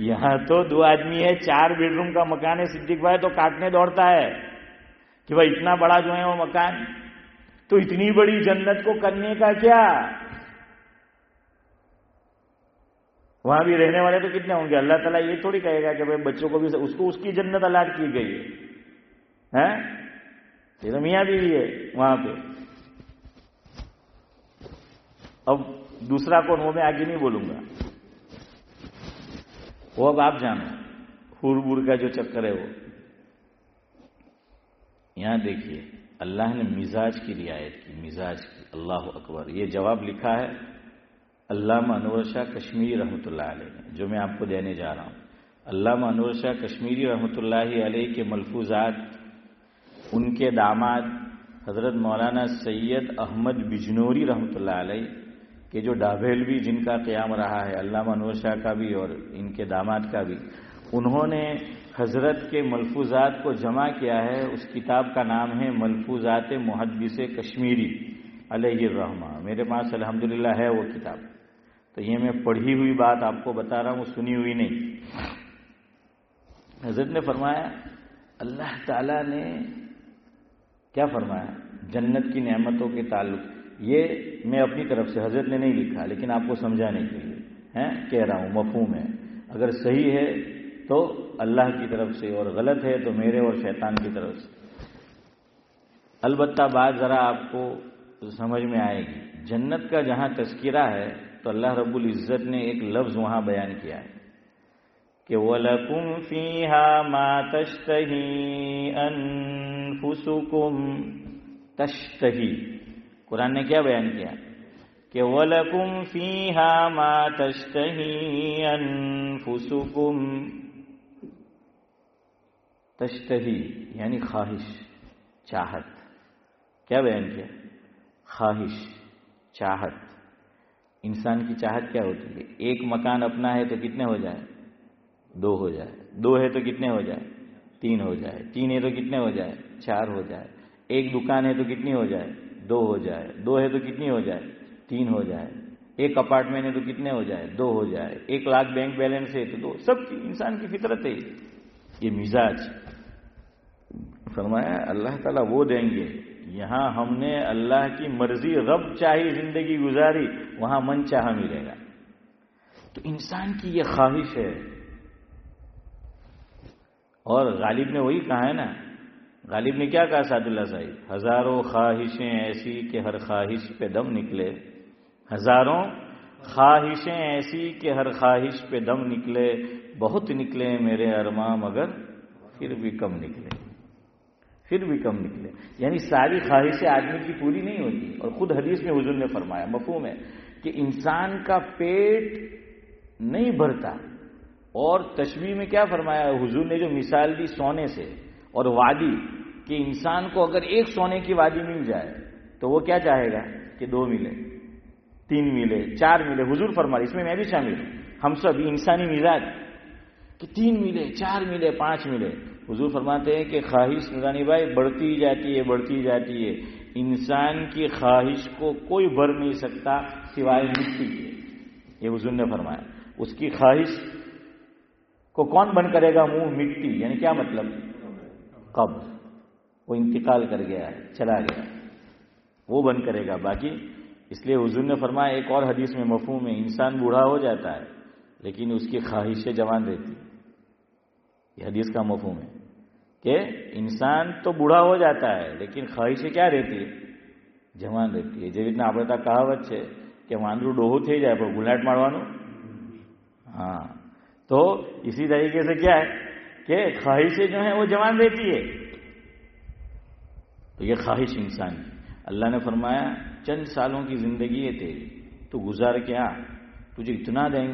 Speaker 1: یہاں تو 2 آدمی ہے، 4 بیڈ روم کا مکان ہے، صدیق بھائی تو کاٹنے دوڑتا ہے کہ بھائی اتنا بڑا جو ہے وہ مکان، تو اتنی بڑی جنت کو کرنے کا کیا؟ وہاں بھی رہنے والے تو کتنے ہوں گے؟ اللہ تعالیٰ یہ تھوڑی کہے گا کہ بھائی بچوں کو بھی اس کو اس کی جنت الاٹ کی گئی ہے، یہ تو میاں بیوی ہے وہاں پہ۔ اب دوسرا کون، وہ میں آگے نہیں بولوں گا، وہ اب آپ جانو، حور بور کا جو چکر ہے وہ۔ یہاں دیکھیے اللہ نے مزاج کی رعایت کی، مزاج کی، اللہ اکبر۔ یہ جواب لکھا ہے علامہ انور شاہ کشمیری رحمۃ اللہ علیہ نے، جو میں آپ کو دینے جا رہا ہوں۔ علامہ انور شاہ کشمیری رحمۃ اللہ علیہ کے ملفوظات، ان کے داماد حضرت مولانا سید احمد بجنوری رحمۃ اللہ علیہ کہ جو ڈابھیل بھی جن کا قیام رہا ہے، علامہ انور شاہ کا بھی اور ان کے داماد کا بھی، انہوں نے حضرت کے ملفوظات کو جمع کیا ہے۔ اس کتاب کا نام ہے ملفوظات محدث کشمیری علیہ الرحمہ۔ میرے پاس الحمدللہ ہے وہ کتاب، تو یہ میں پڑھی ہوئی بات آپ کو بتا رہا ہوں، سنی ہوئی نہیں۔ حضرت نے فرمایا، اللہ تعالیٰ نے کیا فرمایا جنت کی نعمتوں کے تعلق، یہ میں اپنی طرف سے، حضرت نے نہیں لکھا لیکن آپ کو سمجھانے کے لیے کہہ رہا ہوں، مفہوم ہے، اگر صحیح ہے تو اللہ کی طرف سے اور غلط ہے تو میرے اور شیطان کی طرف سے۔ البتہ بات ذرا آپ کو سمجھ میں آئے گی۔ جنت کا جہاں تذکرہ ہے تو اللہ رب العزت نے ایک لفظ وہاں بیان کیا ہے کہ وَلَكُمْ فِيهَا مَا تَشْتَهِي أَنفُسُكُمْ، تشتہی، قرآن نے کیا بیان کیا کہ وَلَكُمْ فِيهَا مَا تَشْتَهِي أَنفُسُكُمْ، تشتہی یعنی خواہش، چاہت، کیا بیان کیا؟ خواہش، چاہت۔ انسان کی چاہت کیا ہوتی ہے؟ ایک مکان اپنا ہے تو کتنے ہو جائے؟ 2 ہو جائے، 2 ہے تو کتنے ہو جائے؟ 3 ہو جائے، 3 ہے تو کتنے ہو جائے؟ 4 ہو جائے۔ ایک دکان ہے تو کتنی ہو جائے؟ 2 ہو جائے، 2 ہے تو کتنی ہو جائے؟ 3 ہو جائے۔ ایک اپارٹمنٹ ہے تو کتنے ہو جائے؟ 2 ہو جائے۔ 1 لاکھ بینک بیلنس ہے تو 2۔ سب کی انسان کی فطرت ہے یہ مزاج۔ فرمایا اللہ تعالیٰ وہ دیں گے، یہاں ہم نے اللہ کی مرضی، رب چاہی زندگی گزاری، وہاں من چاہا ملے گا۔ تو انسان کی یہ خواہش ہے، اور غالب نے وہی کہا ہے نا، غالب نے کیا کہا سعد اللہ صاحب؟ ہزاروں خواہشیں ایسی کہ ہر خواہش پہ دم نکلے، ہزاروں خواہشیں ایسی کہ ہر خواہش پہ دم نکلے، بہت نکلے میرے ارماں مگر پھر بھی کم نکلے، پھر بھی کم نکلے۔ یعنی ساری خواہشیں آدمی کی پوری نہیں ہوتی، اور خود حدیث میں حضور نے فرمایا، مفہوم ہے کہ انسان کا پیٹ نہیں بھرتا۔ اور تشبیہ میں کیا فرمایا حضور نے جو مثال دی سونے سے اور وادی، کہ انسان کو اگر ایک سونے کی وادی مل جائے تو وہ کیا چاہے گا کہ 2 ملے، 3 ملے، 4 ملے۔ حضور فرمایا، اس میں بھی شامل ہوں، ہم سب انسانی مزاج، کہ 3 ملے، 4 ملے، 5 ملے۔ حضور فرماتے ہیں کہ خواہش نورانی بھائی بڑھتی ہی جاتی ہے، بڑھتی جاتی ہے۔ انسان کی خواہش کو کوئی بھر نہیں سکتا سوائے مٹی کے، یہ حضور نے فرمایا۔ اس کی خواہش کو کون بند کرے گا؟ منہ مٹی، یعنی کیا مطلب؟ قبر، وہ انتقال کر گیا ہے، چلا گیا، وہ بند کرے گا۔ باقی اس لیے حضور نے فرمایا ایک اور حدیث میں مفہوم ہے، انسان بوڑھا ہو جاتا ہے لیکن اس کی خواہشیں جوان رہتی، یہ حدیث کا مفہوم ہے کہ انسان تو بوڑھا ہو جاتا ہے لیکن خواہشیں کیا رہتی ہے؟ جوان رہتی ہے۔ جب اتنا آپ نے کہاوت ہے کہ واندرو ڈوہو تھے جائے پر گلاٹ ماروانو، ہاں، تو اسی طریقے سے کیا ہے کہ خواہشیں جو ہیں وہ جوان رہتی ہے۔ تو یہ خواہش انسان کی، اللہ نے فرمایا چند سالوں کی زندگی ہے تیری، تو گزار کے آ، تجھے اتنا دیں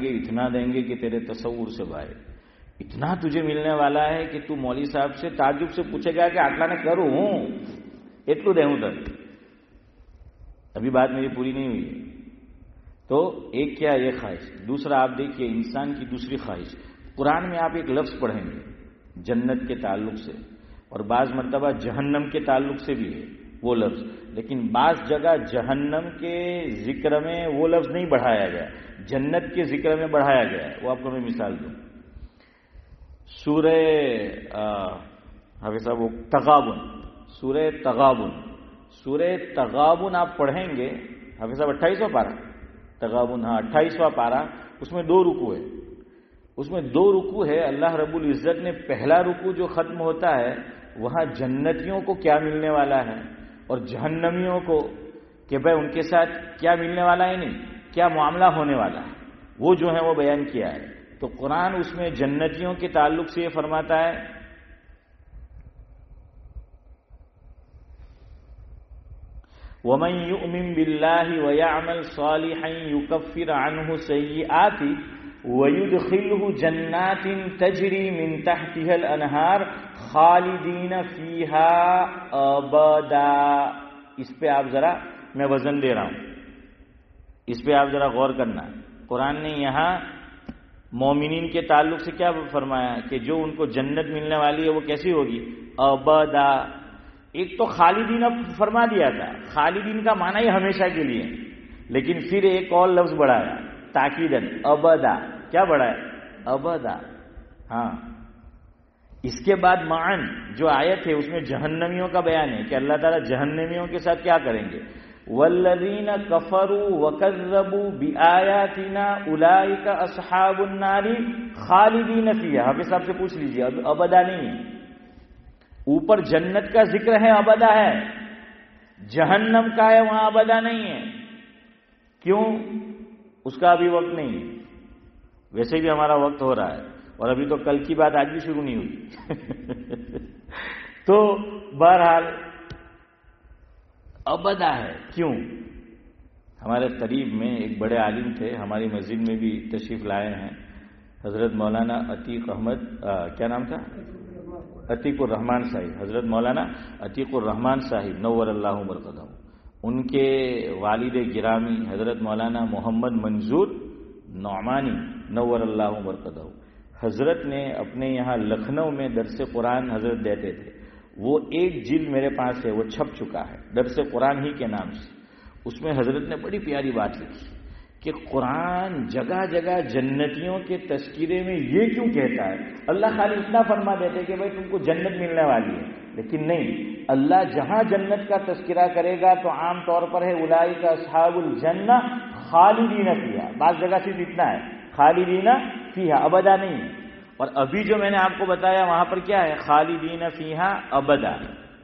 Speaker 1: گے کہ تیرے تصور سے باہر، اتنا تجھے ملنے والا ہے کہ تو مولوی صاحب سے تعجب سے پوچھے گا کہ آٹلا نے کروں ہوں اتلو دوں تک۔ ابھی بات میری پوری نہیں ہوئی ہے۔ تو ایک کیا یہ خواہش، دوسرا آپ دیکھیے انسان کی دوسری خواہش، قرآن میں آپ ایک لفظ پڑھیں گے جنت کے تعلق سے، اور بعض مرتبہ جہنم کے تعلق سے بھی ہے وہ لفظ، لیکن بعض جگہ جہنم کے ذکر میں وہ لفظ نہیں بڑھایا گیا، جنت کے ذکر میں بڑھایا گیا ہے۔ وہ آپ کو میں مثال دوں، سورہ حافظ صاحب وہ تغابن، سورہ تغابن، سورہ تغابن آپ پڑھیں گے حافظ صاحب 28واں پارہ تغابن، ہاں 28واں پارہ، اس میں 2 رکوع ہے، اس میں 2 رکوع ہے. اللہ رب العزت نے پہلا رکوع جو ختم ہوتا ہے وہاں جنتیوں کو کیا ملنے والا ہے اور جہنمیوں کو کہ بھائی ان کے ساتھ کیا ملنے والا ہے، نہیں کیا معاملہ ہونے والا ہے، وہ جو ہے وہ بیان کیا ہے. تو قرآن اس میں جنتیوں کے تعلق سے یہ فرماتا ہے وَمَن يُؤْمِن بِاللَّهِ وَيَعْمَلْ صَالِحًا يُكَفِّرْ عَنْهُ سَيِّئَاتِهِ وَيُدْخِلْهُ جَنَّاتٍ تَجْرِي مِن تَحْتِهَا الْأَنْهَارُ خَالِدِينَ فِيهَا أَبَدًا. اس پہ آپ ذرا میں وزن دے رہا ہوں، اس پہ آپ ذرا غور کرنا. قرآن نے یہاں مومنین کے تعلق سے کیا فرمایا کہ جو ان کو جنت ملنے والی ہے وہ کیسی ہوگی؟ ابدا. ایک تو خالدین فرما دیا تھا، خالدین کا معنی ہی ہمیشہ کے لیے، لیکن پھر ایک اور لفظ بڑھایا تاکیدن، ابدا. کیا بڑھایا؟ ابدا. ہاں اس کے بعد معن جو آیت ہے اس میں جہنمیوں کا بیان ہے کہ اللہ تعالیٰ جہنمیوں کے ساتھ کیا کریں گے. والذین کفروا وکذبوا بآیاتنا اولئک اصحاب النار خالدین فیہا. حافظ صاحب سے پوچھ لیجیے، ابدا نہیں ہے. اوپر جنت کا ذکر ہے، ابدا ہے. جہنم کا ہے وہاں ابدا نہیں ہے. کیوں؟ اس کا ابھی وقت نہیں ہے. ویسے بھی ہمارا وقت ہو رہا ہے اور ابھی تو کل کی بات آج بھی شروع نہیں ہوئی. تو بہرحال ابدا ہے. کیوں؟ ہمارے قریب میں ایک بڑے عالم تھے، ہماری مسجد میں بھی تشریف لائے ہیں، حضرت مولانا عتیق احمد، کیا نام تھا؟ عتیق الرحمان صاحب. حضرت مولانا عتیق الرحمان صاحب نور اللہ مرقدہ. ان کے والد گرامی حضرت مولانا محمد منظور نعمانی نور اللہ مرقدہ، حضرت نے اپنے یہاں لکھنؤ میں درس قرآن حضرت دیتے تھے. وہ ایک جلد میرے پاس ہے، وہ چھپ چکا ہے درس قرآن ہی کے نام سے. اس میں حضرت نے بڑی پیاری بات لکھی کہ قرآن جگہ جگہ جنتیوں کے تذکرے میں یہ کیوں کہتا ہے. اللہ خالی اتنا فرما دیتے کہ بھائی تم کو جنت ملنے والی ہے، لیکن نہیں، اللہ جہاں جنت کا تذکرہ کرے گا تو عام طور پر ہے اولئک اصحاب الجنہ خالدین فیہا. بعض جگہ صرف اتنا ہے خالدین فیہا، ابدا نہیں. اور ابھی جو میں نے آپ کو بتایا وہاں پر کیا ہے؟ خالدین فیہا ابدا.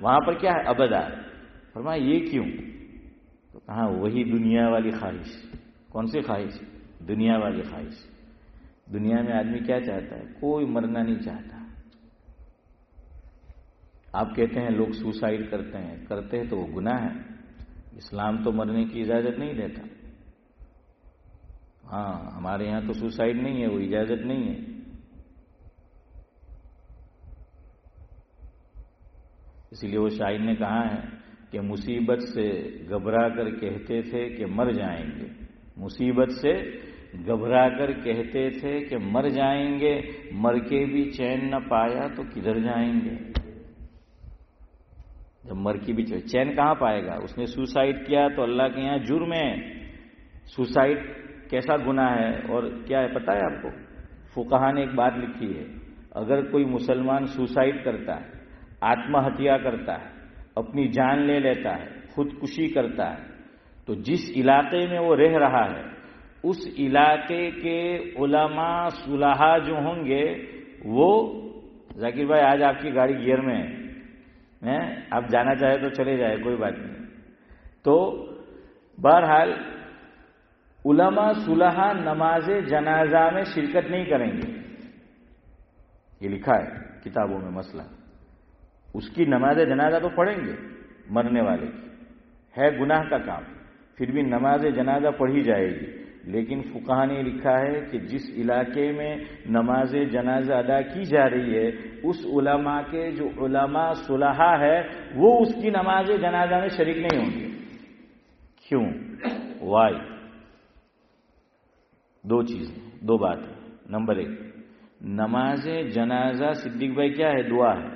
Speaker 1: وہاں پر کیا ہے؟ ابدا. فرمایا یہ کیوں؟ تو کہاں وہی دنیا والی خواہش. کون سی خواہش؟ دنیا والی خواہش. دنیا میں آدمی کیا چاہتا ہے؟ کوئی مرنا نہیں چاہتا. آپ کہتے ہیں لوگ سوسائڈ کرتے ہیں تو وہ گناہ ہے. اسلام تو مرنے کی اجازت نہیں دیتا. ہاں ہمارے یہاں تو سوسائڈ نہیں ہے، وہ اجازت نہیں ہے. اس لیے وہ شاعر نے کہا ہے کہ مصیبت سے گھبرا کر کہتے تھے کہ مر جائیں گے. مصیبت سے گھبرا کر کہتے تھے کہ مر جائیں گے، مر کے بھی چین نہ پایا تو کدھر جائیں گے. جب مر کے بھی چین کہاں پائے گا؟ اس نے سوسائڈ کیا تو اللہ کے یہاں جرم ہے. سوسائڈ کیسا گناہ ہے اور کیا ہے پتہ ہے آپ کو؟ فقہا نے ایک بات لکھی ہے، اگر کوئی مسلمان سوسائڈ کرتا ہے، آتم ہتیا کرتا ہے، اپنی جان لے لیتا ہے، خودکشی کرتا ہے، تو جس علاقے میں وہ رہ رہا ہے اس علاقے کے علماء صلحاء جو ہوں گے وہ، ذاکر بھائی آج آپ کی گاڑی گیئر میں ہے، آپ جانا چاہے تو چلے جائے، کوئی بات نہیں. تو بہرحال علماء صلحاء نماز جنازہ میں شرکت نہیں کریں گے. یہ لکھا ہے کتابوں میں مسئلہ. اس کی نماز جنازہ تو پڑھیں گے مرنے والے کی، ہے گناہ کا کام، پھر بھی نماز جنازہ پڑھی جائے گی. لیکن فقہا نے لکھا ہے کہ جس علاقے میں نماز جنازہ ادا کی جا رہی ہے اس علماء کے جو علماء صلحاء ہے وہ اس کی نماز جنازہ میں شریک نہیں ہوں گے. کیوں؟ وائی؟ دو چیزیں، دو باتیں. نمبر 1، نماز جنازہ صدیق بھائی کیا ہے؟ دعا ہے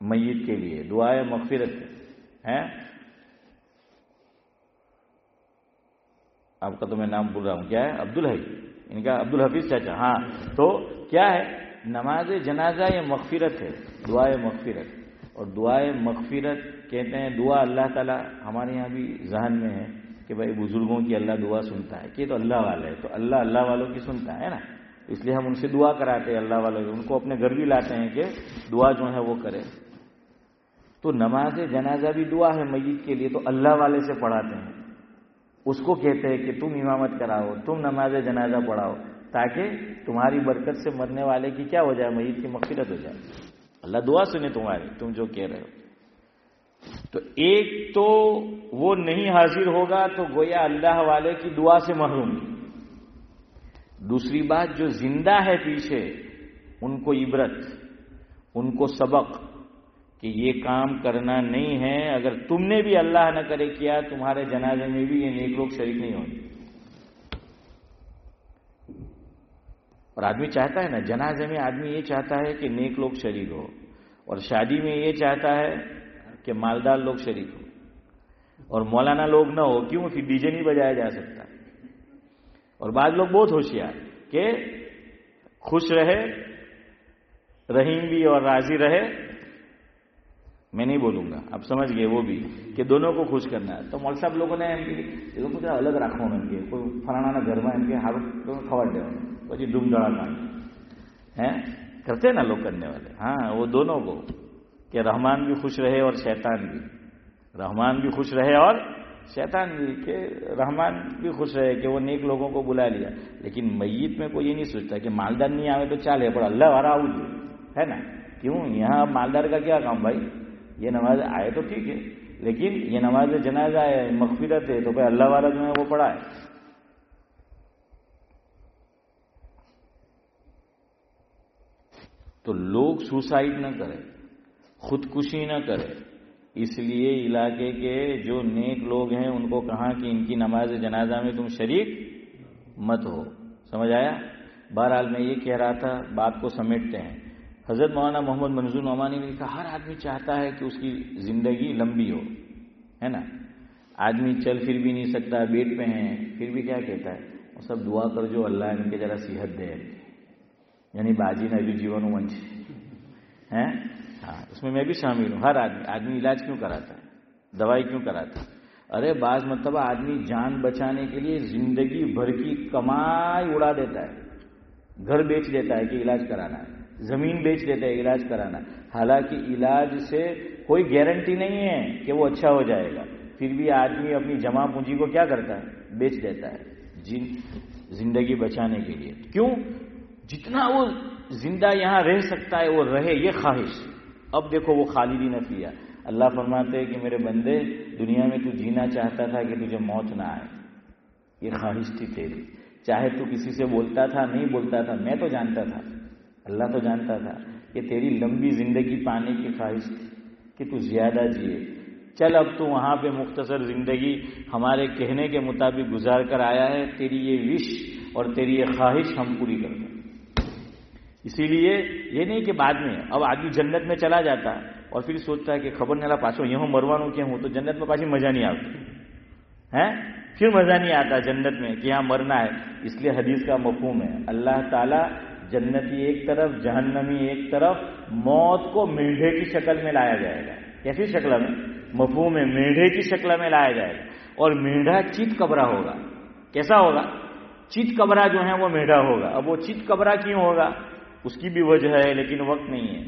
Speaker 1: میت کے لیے، دعا ہے مغفرت ہے. آپ کا تو میں نام بول رہا ہوں، کیا ہے؟ عبدالحی، ان کا عبدالحفیظ چاچا. ہاں تو کیا ہے؟ نماز جنازہ یہ مغفرت ہے، دعائے مغفرت. اور دعائے مغفرت کہتے ہیں دعا اللہ تعالیٰ ہمارے یہاں بھی ذہن میں ہے کہ بھائی بزرگوں کی اللہ دعا سنتا ہے، کہ یہ تو اللہ والے ہے، تو اللہ والوں کی سنتا ہے نا، اس لیے ہم ان سے دعا کراتے ہیں اللہ والوں کی، ان کو اپنے گھر بھی لاتے ہیں کہ دعا جو ہے وہ کرے. تو نماز جنازہ بھی دعا ہے میت کے لیے، تو اللہ والے سے پڑھاتے ہیں، اس کو کہتے ہیں کہ تم امامت کراؤ، تم نماز جنازہ پڑھاؤ، تاکہ تمہاری برکت سے مرنے والے کی کیا ہو جائے، میت کی مغفرت ہو جائے، اللہ دعا سنے تمہاری، تم جو کہہ رہے ہو. تو ایک تو وہ نہیں حاضر ہوگا تو گویا اللہ والے کی دعا سے محروم. دوسری بات جو زندہ ہے پیچھے، ان کو عبرت، ان کو سبق کہ یہ کام کرنا نہیں ہے، اگر تم نے بھی اللہ نہ کرے کیا تمہارے جنازے میں بھی یہ نیک لوگ شریک نہیں ہوں گے. اور آدمی چاہتا ہے نا، جنازے میں آدمی یہ چاہتا ہے کہ نیک لوگ شریک ہو، اور شادی میں یہ چاہتا ہے کہ مالدار لوگ شریک ہو، اور مولانا لوگ نہ ہو. کیوں؟ پھر ڈی جے نہیں بجایا جا سکتا. اور بعض لوگ بہت ہوشیار کہ خوش رہے، رحیم بھی اور راضی رہے. میں نہیں بولوں گا، آپ سمجھ گئے وہ بھی کہ دونوں کو خوش کرنا ہے. تو مول صاحب لوگوں نے کچھ الگ رکھا ان کے کوئی فلانا گھر میں ان کے ہار کھوڑ دے پچی ڈوم ڈڑا ہے کرتے نا لوگ کرنے والے. ہاں وہ دونوں کو کہ رحمان بھی خوش رہے اور شیطان بھی، رحمان بھی خوش رہے اور شیطان بھی، کہ رحمان بھی خوش رہے کہ وہ نیک لوگوں کو بلا لیا. لیکن میت میں کوئی یہ نہیں سوچتا کہ مالدار نہیں آئے تو چالے پر اللہ وارا آؤ ہے نا. کیوں؟ یہاں مالدار کا کیا کام بھائی، یہ نماز آئے تو ٹھیک ہے، لیکن یہ نماز جنازہ ہے، مغفرت ہے، تو بھائی اللہ والا جو ہے وہ پڑھا ہے. تو لوگ سوسائڈ نہ کریں، خودکشی نہ کریں. اس لیے علاقے کے جو نیک لوگ ہیں ان کو کہا کہ ان کی نماز جنازہ میں تم شریک مت ہو. سمجھ آیا؟ بہرحال میں یہ کہہ رہا تھا، بات کو سمیٹتے ہیں. حضرت مولانا محمد منظور نعمانی نے کہا ہر آدمی چاہتا ہے کہ اس کی زندگی لمبی ہو، ہے نا. آدمی چل پھر بھی نہیں سکتا، بیڈ پہ ہیں، پھر بھی کیا کہتا ہے، وہ سب دعا کر جو اللہ ان کے ذرا صحت دے، یعنی باجی نبی جیون منچ ہے. ہاں اس میں بھی شامل ہوں. ہر آدمی علاج کیوں کراتا ہے، دوائی کیوں کراتا ہے؟ ارے بعض مرتبہ آدمی جان بچانے کے لیے زندگی بھر کی کمائی اڑا دیتا ہے، گھر بیچ دیتا ہے کہ علاج کرانا ہے، زمین بیچ دیتا ہے علاج کرانا. حالانکہ علاج سے کوئی گارنٹی نہیں ہے کہ وہ اچھا ہو جائے گا. پھر بھی آدمی اپنی جمع پونجی کو کیا کرتا ہے، بیچ دیتا ہے زندگی بچانے کے لیے. کیوں؟ جتنا وہ زندہ یہاں رہ سکتا ہے وہ رہے، یہ خواہش. اب دیکھو وہ خالدین فیہا، اللہ فرماتے ہیں کہ میرے بندے دنیا میں تو جینا چاہتا تھا کہ تجھے موت نہ آئے، یہ خواہش تھی تیری. چاہے تو کسی سے بولتا تھا نہیں بولتا تھا، میں تو جانتا تھا، اللہ تو جانتا تھا کہ تیری لمبی زندگی پانے کی خواہش تھی کہ تو زیادہ جیے. چل اب تو وہاں پہ مختصر زندگی ہمارے کہنے کے مطابق گزار کر آیا ہے، تیری یہ وش اور تیری یہ خواہش ہم پوری کر دیں. اسی لیے یہ نہیں کہ بعد میں اب آدمی جنت میں چلا جاتا اور پھر سوچتا ہے کہ خبر نہیں پاچھو یہاں مروانوں کیا ہوں، تو جنت میں پاچھی مزہ نہیں آتا ہے، پھر مزہ نہیں آتا جنت میں کہ یہاں مرنا ہے. اس لیے حدیث کا مفہوم ہے اللہ تعالیٰ جنتی ایک طرف جہنمی ایک طرف، موت کو میڈھے کی شکل میں لایا جائے گا. کیسی شکل میں؟ مفہوم ہے میڈھے کی شکل میں لایا جائے گا. اور میڈھا چیت کبرا ہوگا. کیسا ہوگا؟ چیت کبرا جو ہے وہ میڈھا ہوگا. اب وہ چیت کبرا کیوں ہوگا اس کی بھی وجہ ہے لیکن وقت نہیں ہے.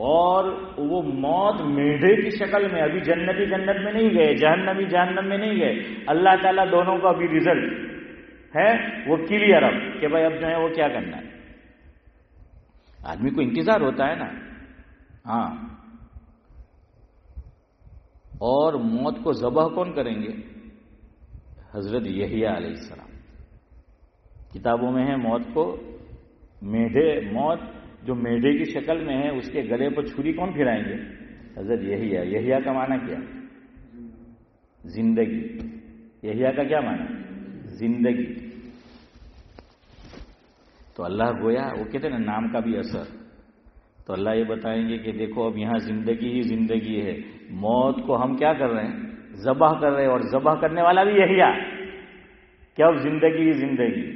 Speaker 1: اور وہ موت میڈھے کی شکل میں، ابھی جنتی جنت میں نہیں گئے، جہنمی جہنم میں نہیں گئے. اللہ تعالیٰ دونوں کا بھی رزلٹ ہے وہ کلیئر اب کہ بھائی اب جو ہے وہ کیا کرنا ہے. آدمی کو انتظار ہوتا ہے نا. ہاں اور موت کو ذبح کون کریں گے؟ حضرت یحییٰ علیہ السلام. کتابوں میں ہے موت کو موت جو میڈھے کی شکل میں ہے اس کے گلے پر چھری کون پھرائیں گے؟ حضرت یحییٰ. یحییٰ کا معنی کیا؟ زندگی. یحییٰ کا کیا معنی؟ زندگی. تو اللہ گویا وہ کہتے ہیں نا نام کا بھی اثر. تو اللہ یہ بتائیں گے کہ دیکھو اب یہاں زندگی ہی زندگی ہے، موت کو ہم کیا کر رہے ہیں؟ ذبح کر رہے ہیں. اور ذبح کرنے والا بھی یحییٰ کہ اب زندگی ہی زندگی.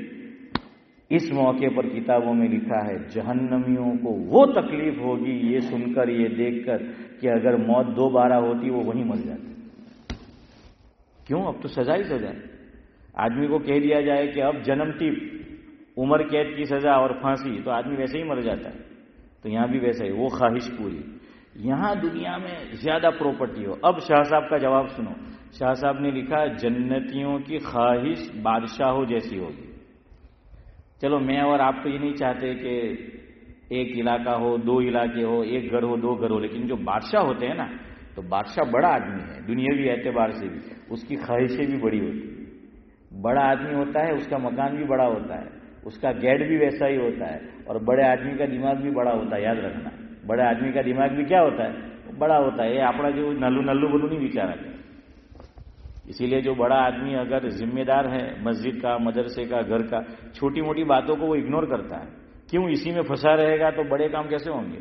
Speaker 1: اس موقع پر کتابوں میں لکھا ہے جہنمیوں کو وہ تکلیف ہوگی یہ سن کر، یہ دیکھ کر کہ اگر موت دوبارہ ہوتی وہ وہیں مر جاتے. کیوں؟ اب تو سزا ہی سزا ہے. آدمی کو کہہ دیا جائے کہ اب جنم ٹیپ، عمر قید کی سزا اور پھانسی، تو آدمی ویسے ہی مر جاتا ہے. تو یہاں بھی ویسا ہی، وہ خواہش پوری. یہاں دنیا میں زیادہ پراپرٹی ہو. اب شاہ صاحب کا جواب سنو. شاہ صاحب نے لکھا جنتیوں کی خواہش بادشاہوں جیسی ہوگی. چلو میں اور آپ تو یہ نہیں چاہتے کہ ایک علاقہ ہو، دو علاقے ہو، ایک گھر ہو، دو گھر ہو، لیکن جو بادشاہ ہوتے ہیں نا، تو بادشاہ بڑا آدمی ہے دنیاوی اعتبار سے بھی، اس کی خواہشیں بھی بڑی ہوتی ہیں. بڑا آدمی ہوتا ہے، اس کا مکان بھی بڑا ہوتا ہے، اس کا گیٹ بھی ویسا ہی ہوتا ہے، اور بڑے آدمی کا دماغ بھی بڑا ہوتا ہے. یاد رکھنا، بڑے آدمی کا دماغ بھی کیا ہوتا ہے؟ بڑا ہوتا ہے. یہ اپنا جو نلو بلو نہیں بیچارہ. اسی لیے جو بڑا آدمی اگر ذمہ دار ہے مسجد کا، مدرسے کا، گھر کا، چھوٹی موٹی باتوں کو وہ اگنور کرتا ہے. کیوں؟ اسی میں پھنسا رہے گا تو بڑے کام کیسے ہوں گے؟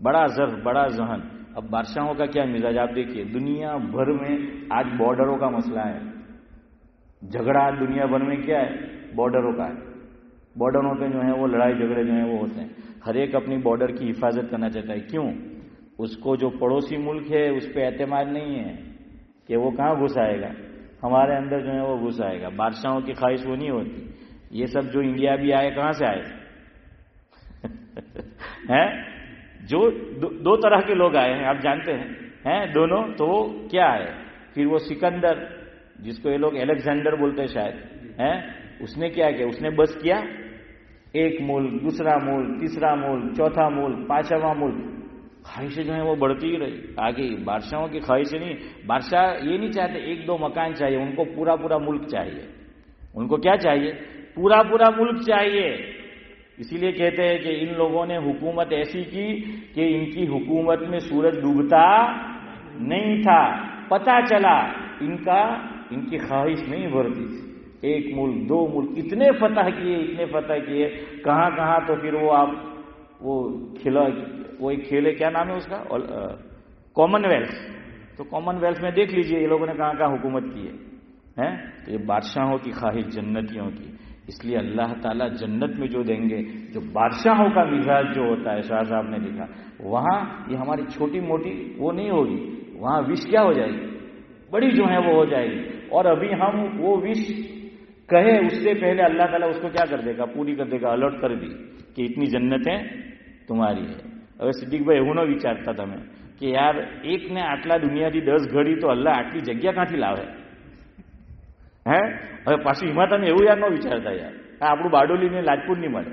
Speaker 1: بڑا ظرف، بڑا ذہن. اب بادشاہوں کا کیا مزاج آپ دیکھیے. دنیا بھر میں آج بارڈروں کا مسئلہ ہے. جھگڑا دنیا بھر میں کیا ہے؟ بارڈروں کا ہے. بارڈروں پہ جو ہے وہ لڑائی جھگڑے جو ہیں وہ ہوتے ہیں. ہر ایک اپنی بارڈر کی حفاظت کرنا چاہتا ہے. کیوں؟ اس کو جو پڑوسی ملک ہے اس پہ اعتماد نہیں ہے کہ وہ کہاں گھس آئے گا، ہمارے اندر جو ہے وہ گھس آئے گا. بادشاہوں کی خواہش وہ نہیں ہوتی. یہ سب جو انڈیا بھی آئے کہاں سے آئے ہیں؟ جو دو طرح کے لوگ آئے ہیں آپ جانتے ہیں دونوں. تو وہ کیا ہے پھر؟ وہ سکندر، جس کو یہ لوگ الیگزینڈر بولتے ہیں شاید، اس نے کیا کیا؟ اس نے بس کیا ایک ملک، دوسرا ملک، تیسرا ملک، چوتھا ملک، پانچواں ملک. خواہشیں جو ہیں وہ بڑھتی ہی رہی آگے. بادشاہوں کی خواہشیں نہیں. بادشاہ یہ نہیں چاہتے ایک دو مکان چاہیے، ان کو پورا پورا ملک چاہیے. ان کو کیا چاہیے؟ پورا پورا ملک چاہیے. اسی لیے کہتے ہیں کہ ان لوگوں نے حکومت ایسی کی کہ ان کی حکومت میں سورج ڈوبتا نہیں تھا. پتہ چلا ان کی خواہش نہیں بھرتی تھی. ایک ملک، دو ملک، اتنے فتح کیے کہاں کہاں. تو پھر وہ آپ وہ ایک کھیل ہے، کیا نام ہے اس کا؟ Common wealth. تو کامن ویلتھ میں دیکھ لیجئے یہ لوگوں نے کہاں کہاں حکومت کی ہے. تو یہ بادشاہوں کی خواہش جنتیوں کی. اس لیے اللہ تعالیٰ جنت میں جو دیں گے، جو بادشاہوں کا مزاج جو ہوتا ہے، شاہ صاحب نے لکھا، وہاں یہ ہماری چھوٹی موٹی وہ نہیں ہوگی. وہاں وش کیا ہو جائے گی؟ بڑی جو ہے وہ ہو جائے گی. اور ابھی ہم وہ وش کہے اس سے پہلے اللہ تعالیٰ اس کو کیا کر دے گا؟ پوری کر دے گا. الرٹ کر دی کہ اتنی جنتیں تمہاری ہے. હવે સિદ્દીક ભાઈ એવું ન વિચારતા તમે કે યાર એકને આટલા દુનિયાથી 10 ઘડી તો અલ્લાહ આટલી જગ્યા ક્યાંથી લાવે? હવે પાછું એમાં તમે એવું યાર ન વિચારતા યાર. આપણું બારડોલીને લાજપુર નહીં મળે.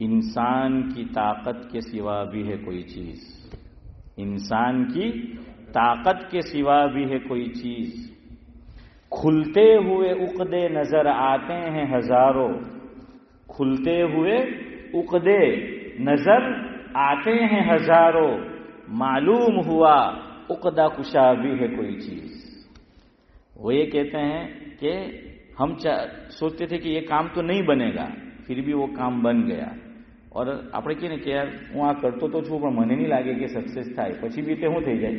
Speaker 1: انسان کی طاقت کے سوا بھی ہے کوئی چیز، انسان کی طاقت کے سوا بھی ہے کوئی چیز، کھلتے ہوئے عقدے نظر آتے ہیں ہزاروں، کھلتے ہوئے عقدے نظر آتے ہیں ہزاروں، معلوم ہوا عقدہ کشا بھی ہے کوئی چیز۔ وہ یہ کہتے ہیں کہ ہم سوچتے تھے کہ یہ کام تو نہیں بنے گا، پھر بھی وہ کام بن گیا. اور આપણે કહીએ ને કે યાર હું આ કરતો તો છું પણ મને નહીં લાગે કે સક્સેસ થાય, પછી બી તે શું થઈ જાય,